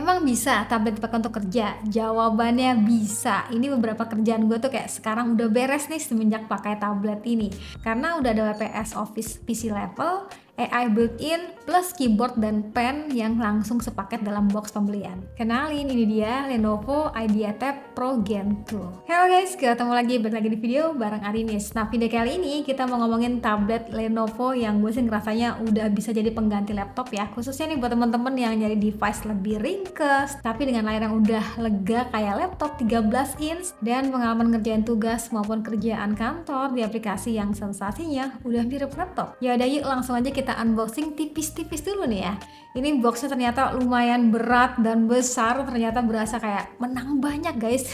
Emang bisa tablet dipakai untuk kerja? Jawabannya bisa. Ini beberapa kerjaan gue tuh kayak sekarang udah beres nih semenjak pakai tablet ini. Karena udah ada WPS Office PC level, AI built-in, plus keyboard dan pen yang langsung sepaket dalam box pembelian. Kenalin, ini dia Lenovo IdeaTab Pro Gen 2. Halo guys, ketemu lagi balik lagi di video bareng Arinis. Nah, video kali ini kita mau ngomongin tablet Lenovo yang gue sih ngerasanya udah bisa jadi pengganti laptop ya. Khususnya nih buat temen-temen yang nyari device lebih ringkes, tapi dengan layar yang udah lega kayak laptop 13 inch dan pengalaman ngerjain tugas maupun kerjaan kantor di aplikasi yang sensasinya udah mirip laptop. Ya udah yuk langsung aja kita unboxing tipis-tipis dulu nih ya. Ini boxnya ternyata lumayan berat dan besar, ternyata berasa kayak menang banyak guys.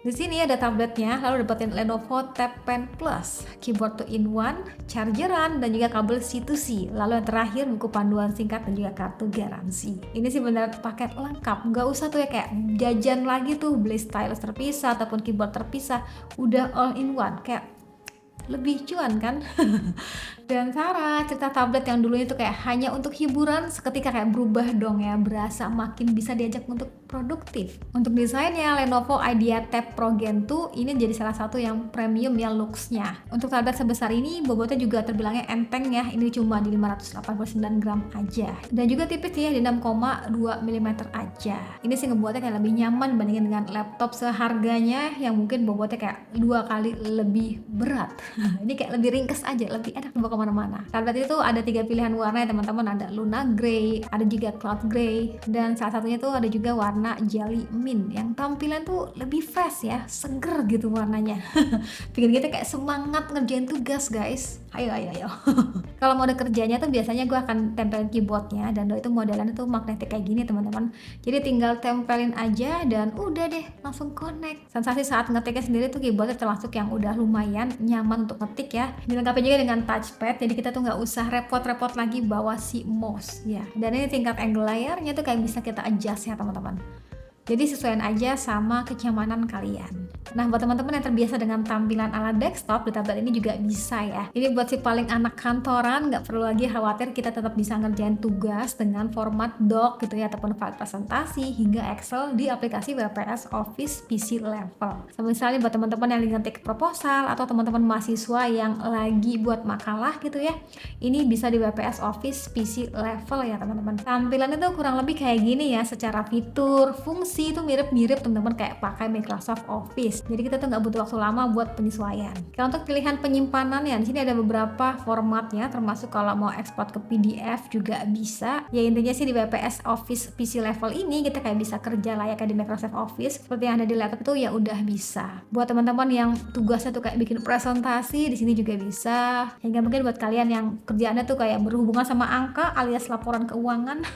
Di sini ada tabletnya, lalu dapetin Lenovo Tab Pen Plus, keyboard 2-in-1, chargeran dan juga kabel C2C. Lalu yang terakhir buku panduan singkat dan juga kartu garansi. Ini sih benar paket lengkap, nggak usah tuh ya kayak jajan lagi tuh beli stylus terpisah ataupun keyboard terpisah, udah all in one kayak lebih cuan kan. Dan Sarah, cerita tablet yang dulunya tuh kayak hanya untuk hiburan seketika kayak berubah dong ya, berasa makin bisa diajak untuk produktif. Untuk desainnya Lenovo IdeaTab Pro Gen 2 ini jadi salah satu yang premium ya looks-nya. Untuk tablet sebesar ini bobotnya juga terbilangnya enteng ya, ini cuma di 589 gram aja. Dan juga tipis ya di 6,2 mm aja. Ini sih ngebuatnya kayak lebih nyaman dibandingin dengan laptop seharganya yang mungkin bobotnya kayak 2 kali lebih berat. Ini kayak lebih ringkes aja, lebih enak dibawa kemana-mana. Tablet itu ada 3 pilihan warna ya teman-teman, ada Luna Grey, ada juga Cloud Grey, dan salah satunya tuh ada juga warna Jelly Mint yang tampilan tuh lebih fresh ya, seger gitu warnanya. Bikin kita kayak semangat ngerjain tugas guys. Ayo. Kalau mode kerjanya tuh biasanya gue akan tempelin keyboardnya, dan itu modelannya tuh magnetik kayak gini teman-teman. Jadi tinggal tempelin aja dan udah deh langsung connect. Sensasi saat ngetiknya sendiri tuh keyboardnya termasuk yang udah lumayan nyaman untuk ngetik ya. Dilengkapi juga dengan touchpad, jadi kita tuh nggak usah repot-repot lagi bawa si mouse ya. Dan ini tingkat angle layarnya tuh kayak bisa kita adjust ya teman-teman. Jadi sesuaiin aja sama kenyamanan kalian. Nah, buat teman-teman yang terbiasa dengan tampilan ala desktop di tablet ini juga bisa ya. Ini buat si paling anak kantoran, nggak perlu lagi khawatir, kita tetap bisa ngerjain tugas dengan format doc gitu ya, ataupun file presentasi hingga Excel di aplikasi WPS Office PC level. Misalnya buat teman-teman yang lagi ngetik proposal atau teman-teman mahasiswa yang lagi buat makalah gitu ya, ini bisa di WPS Office PC level ya teman-teman. Tampilannya tuh kurang lebih kayak gini ya, secara fitur, fungsi itu mirip-mirip teman-teman kayak pakai Microsoft Office. Jadi kita tuh nggak butuh waktu lama buat penyesuaian. Kalau untuk pilihan penyimpanan ya, di sini ada beberapa formatnya, termasuk kalau mau ekspor ke PDF juga bisa. Ya intinya sih di WPS Office PC level ini kita kayak bisa kerja layaknya di Microsoft Office seperti yang ada di laptop itu ya udah bisa. Buat teman-teman yang tugasnya tuh kayak bikin presentasi, di sini juga bisa. Hingga mungkin buat kalian yang kerjaannya tuh kayak berhubungan sama angka alias laporan keuangan,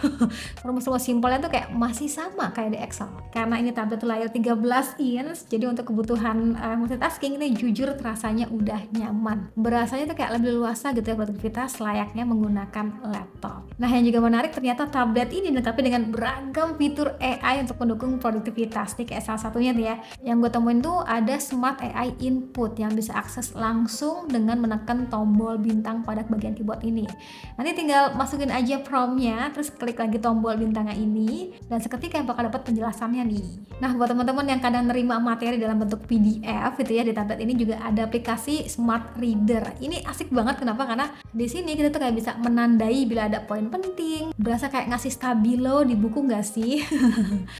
rumus-rumus simpelnya tuh kayak masih sama kayak di Excel. Karena ini tablet layar 13 inch, jadi untuk kebutuhan multitasking ini jujur rasanya udah nyaman. Berasanya tuh kayak lebih luasa gitu ya produktivitas layaknya menggunakan laptop. Nah, yang juga menarik ternyata tablet ini dilengkapi dengan beragam fitur AI untuk mendukung produktivitas. Nih kayak salah satunya nih ya, yang gue temuin tuh ada Smart AI Input yang bisa akses langsung dengan menekan tombol bintang pada bagian keyboard ini. Nanti tinggal masukin aja promptnya, terus klik lagi tombol bintangnya ini, dan seketika bakal dapat penjelasannya nih. Nah, buat teman-teman yang kadang nerima materi dalam bentuk PDF gitu ya, di tablet ini juga ada aplikasi Smart Reader. Ini asik banget, kenapa? Karena di sini kita tuh kayak bisa menandai bila ada poin penting, berasa kayak ngasih stabilo di buku nggak sih?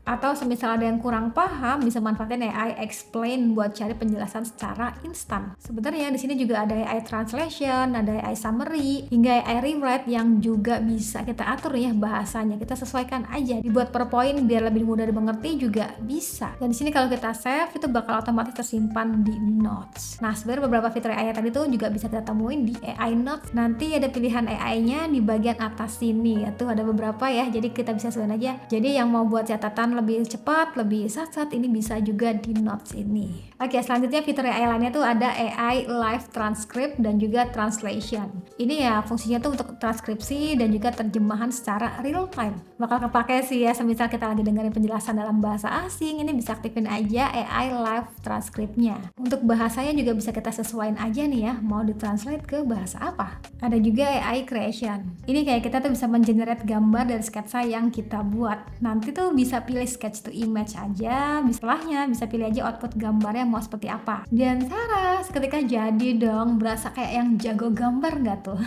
Atau semisal ada yang kurang paham, bisa manfaatin AI Explain buat cari penjelasan secara instan. Sebenarnya di sini juga ada AI Translation, ada AI Summary, hingga AI Rewrite yang juga bisa kita atur ya bahasanya. Kita sesuaikan aja, dibuat per poin biar lebih mudah dimengerti juga bisa. Dan di sini kalau kita save itu bakal otomatis tersimpan di Notes. Nah, sebenarnya beberapa fitur AI tadi tuh juga bisa kita temuin di AI Notes. Nanti ada pilihan AI-nya di bagian atas sini. Itu ada beberapa ya, jadi kita bisa sesuaiin aja. Jadi yang mau buat catatan lebih cepat, lebih sat-sat, ini bisa juga di Notes ini. Oke, selanjutnya fitur AI lainnya tuh ada AI Live Transcript dan juga Translation. Ini ya fungsinya tuh untuk transkripsi dan juga terjemahan secara real time. Bakal kepake sih ya, semisal kita lagi dengerin penjelasan tulisan dalam bahasa asing, ini bisa aktifin aja AI live transcriptnya. Untuk bahasanya juga bisa kita sesuaiin aja nih ya, mau ditranslate ke bahasa apa. Ada juga AI creation. Ini kayak kita tuh bisa mengenerate gambar dari sketsa yang kita buat. Nanti tuh bisa pilih sketch to image aja, setelahnya bisa pilih aja output gambarnya mau seperti apa. Dan Sarah, ketika jadi dong, berasa kayak yang jago gambar nggak tuh?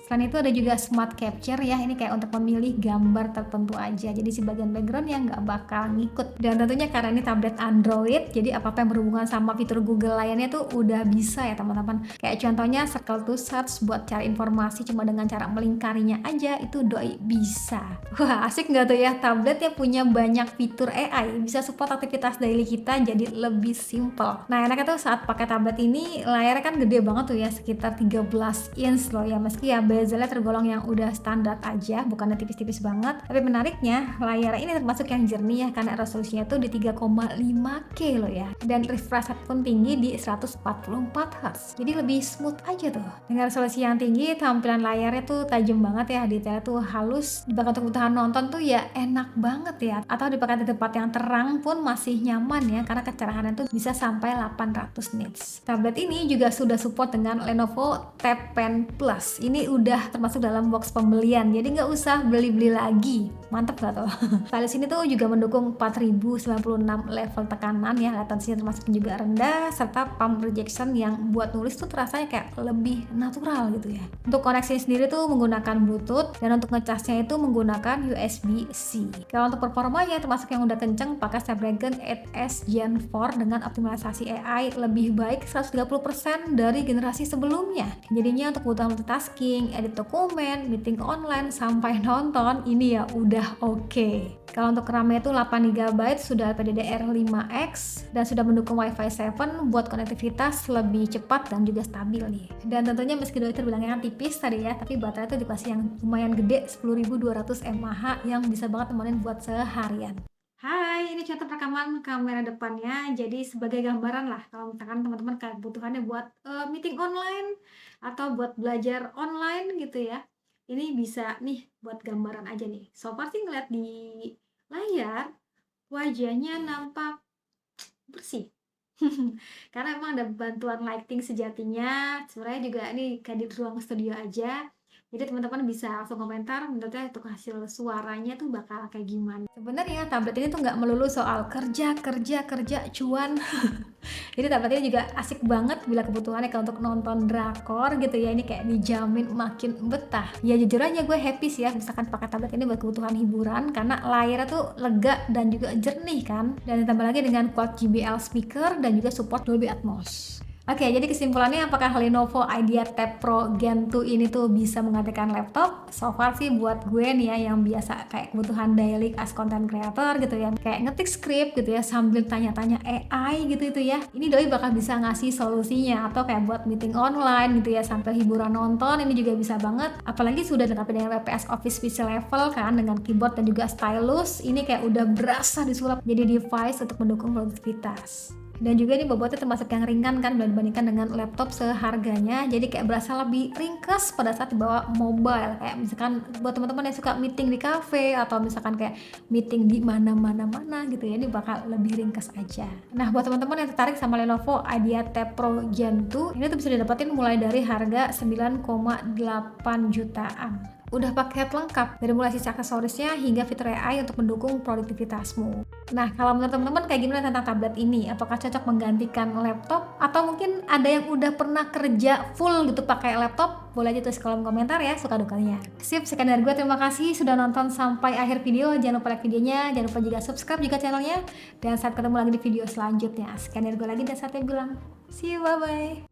Selain itu ada juga smart capture ya, ini kayak untuk memilih gambar tertentu aja, jadi si bagian background yang nggak bakal ngikut. Dan tentunya karena ini tablet Android, jadi apa-apa yang berhubungan sama fitur Google lainnya tuh udah bisa ya teman-teman. Kayak contohnya circle to search buat cari informasi cuma dengan cara melingkarinya aja, itu doi bisa. Wah, asik nggak tuh ya, tablet yang punya banyak fitur AI, bisa support aktivitas daily kita jadi lebih simple. Nah enaknya tuh saat pakai tablet ini, layarnya kan gede banget tuh ya, sekitar 13 inch loh ya, meski ya bezelnya tergolong yang udah standar aja, bukannya tipis-tipis banget. Tapi menariknya, layar ini termasuk yang jernih ya, karena resolusinya tuh di 3,5K loh ya. Dan refresh rate pun tinggi di 144Hz. Jadi lebih smooth aja tuh. Dengan resolusi yang tinggi, tampilan layarnya tuh tajam banget ya, detailnya tuh halus. Dipakai untuk kebutuhan nonton tuh ya enak banget ya. Atau dipakai di tempat yang terang pun masih nyaman ya, karena kecerahannya tuh bisa sampai 800 nits. Tablet ini juga sudah support dengan Lenovo Tab Pen Plus. Ini udah termasuk dalam box pembelian, jadi nggak usah beli-beli lagi. Mantep gak tuh? Stylus ini tuh juga mendukung 4096 level tekanan ya, latensinya termasuk juga rendah, serta palm projection yang buat nulis tuh terasanya kayak lebih natural gitu ya. Untuk koneksi sendiri tuh menggunakan Bluetooth, dan untuk ngecasnya itu menggunakan USB-C. Kalau untuk performanya termasuk yang udah kenceng, pakai Snapdragon 8S Gen 4 dengan optimalisasi AI lebih baik 130% dari generasi sebelumnya. Jadinya untuk kebutuhan multitasking, edit dokumen, meeting online, sampai nonton, ini ya udah oke. Kalau untuk RAM-nya itu 8GB, sudah LPDDR5X, dan sudah mendukung Wi-Fi 7 buat konektivitas lebih cepat dan juga stabil nih. Dan tentunya meski doi terbilangnya kan tipis tadi ya, tapi baterai itu dikasih yang lumayan gede, 10.200 mAh yang bisa banget temenin buat seharian. Hai, ini contoh rekaman kamera depannya, jadi sebagai gambaran lah kalau misalkan teman-teman kebutuhannya buat meeting online atau buat belajar online gitu ya. Ini bisa nih buat gambaran aja nih. So far sih ngeliat di layar, wajahnya nampak bersih. Karena emang ada bantuan lighting sejatinya. Sebenarnya juga ini kayak di ruang studio aja. Jadi teman-teman bisa langsung komentar menurutnya untuk hasil suaranya tuh bakal kayak gimana. Sebenarnya tablet ini tuh nggak melulu soal kerja cuan. Jadi tablet ini juga asik banget bila kebutuhannya kalau untuk nonton drakor gitu ya, ini kayak dijamin makin betah. Ya jujur aja gue happy sih ya misalkan pakai tablet ini buat kebutuhan hiburan, karena layarnya tuh lega dan juga jernih kan. Dan ditambah lagi dengan quad JBL speaker dan juga support Dolby Atmos. Oke, jadi kesimpulannya apakah Lenovo IdeaTab Pro Gen 2 ini tuh bisa menggantikan laptop? So far sih buat gue nih ya yang biasa kayak kebutuhan daily as content creator gitu ya, kayak ngetik script gitu ya sambil tanya-tanya AI gitu itu ya, ini doi bakal bisa ngasih solusinya. Atau kayak buat meeting online gitu ya, sampai hiburan nonton, ini juga bisa banget. Apalagi sudah dilengkapi dengan WPS Office PC level kan, dengan keyboard dan juga stylus, ini kayak udah berasa disulap jadi device untuk mendukung produktivitas. Dan juga ini bobotnya termasuk yang ringan kan dibandingkan dengan laptop seharganya, jadi kayak berasa lebih ringkas pada saat dibawa mobile. Kayak misalkan buat teman-teman yang suka meeting di cafe atau misalkan kayak meeting di mana gitu ya, ini bakal lebih ringkas aja. Nah buat teman-teman yang tertarik sama Lenovo IdeaTab Pro Gen 2, ini tuh bisa didapetin mulai dari harga 9,8 jutaan. Udah paket lengkap dari mulai sisi aksesorisnya hingga fitur AI untuk mendukung produktivitasmu. Nah, kalau menurut teman-teman kayak gimana tentang tablet ini? Apakah cocok menggantikan laptop? Atau mungkin ada yang udah pernah kerja full gitu pakai laptop? Boleh aja tulis kolom komentar ya, suka dukanya. Sip, sekian dari gue, terima kasih sudah nonton sampai akhir video. Jangan lupa like videonya, jangan lupa juga subscribe juga channelnya. Dan sampai ketemu lagi di video selanjutnya. Sekian dari gue lagi, dan saatnya bilang, see you, bye-bye.